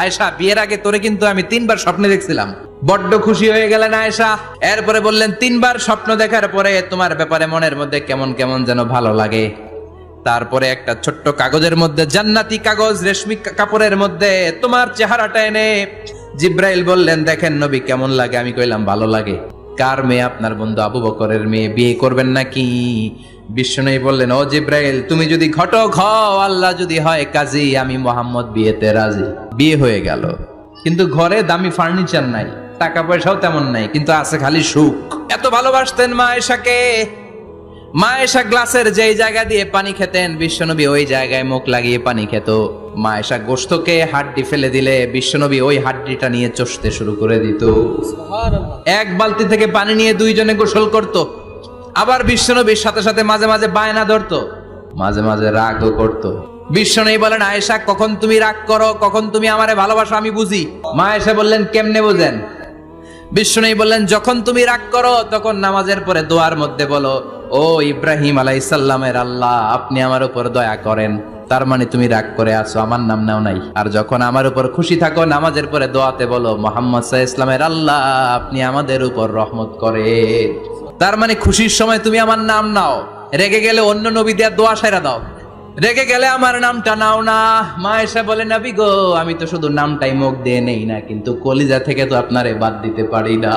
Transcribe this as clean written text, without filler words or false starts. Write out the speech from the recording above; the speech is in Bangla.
আয়েশা, বিয়ের আগে তোরে কিন্তু আমি 3বার স্বপ্নে দেখছিলাম। বড্ড খুশি হয়ে গেলেন আয়েশা। এরপরে বললেন, 3বার স্বপ্ন দেখার পরে তোমার ব্যাপারে মনের মধ্যে কেমন কেমন যেন ভালো লাগে। তারপরে একটা ছোট্ট কাগজের মধ্যে, জান্নাতি কাগজ, রেশমি কাপড়ের মধ্যে তোমার চেহারাটা এনে জিব্রাইল বললেন, দেখেন নবী কেমন লাগে। আমি কইলাম, ভালো লাগে। কার মেয়ে? আপনার বন্ধু আবু বকরের মেয়ে। বিয়ে করবেন নাকি? বিশ্বনবী বললেন, ও জিব্রাইল, তুমি যদি ঘটক হও, আল্লাহ যদি হয় কাজী, আমি মোহাম্মদ বিয়েতে রাজি। বিয়ে হয়ে গেল, কিন্তু ঘরে দামি ফার্নিচার নাই, টাকা পয়সাও তেমন নাই, কিন্তু আছে খালি সুখ। এত ভালোবাসতেন মা আয়েশাকে। মা আয়েশা গ্লাসের যেই জায়গা দিয়ে পানি খেতেন, বিশ্বনবী ওই জায়গায় মুখ লাগিয়ে পানি খেত। মা আয়েশা গোশতকে হাড্ডি ফেলে দিলে বিশ্বনবী ওই হাড্ডিটা নিয়ে চষতে শুরু করে দিত। এক বালতি থেকে পানি নিয়ে দুইজনে গোসল করত। আবার বিশ্বনবীর সাথে সাথে মাঝে মাঝে বায়না ধরতো, মাঝে মাঝে রাগও করত। বিশ্বনবী বলেন, আয়েশা, কখন তুমি রাগ করো, কখন তুমি আমারে ভালোবাসো আমি বুঝি। মা আয়েশা বললেন, কেমনে বুঝেন? বিশ্বনবী বললেন, যখন তুমি রাগ করো তখন নামাজের পরে দোয়ার মধ্যে বলো, ও ইব্রাহিম আলাইহিস সালামের আল্লাহ, আপনি আমার উপর দয়া করেন। তার মানে তুমি রাগ করে আছো, আমার নাম নাও নাই। আর যখন আমার উপর খুশি থাকো, নামাজের পরে দোয়াতে বলো, মুহাম্মদ সাল্লাল্লাহু আলাইহি ওয়াসাল্লামের আল্লাহ, আপনি আমাদের উপর রহমত করেন। তার মানে খুশির সময় তুমি আমার নাম নাও, রেগে গেলে অন্য নবী দিয়ে দোয়া সাইরা দাও, রেগে গেলে আমার নামটা নাও না। মা আয়েশা বলে, নবী গো, আমি তো শুধু নামটাই মুখ দিয়ে নেই না, কিন্তু কলিজা থেকে তো আপনারে বাদ দিতে পারি না।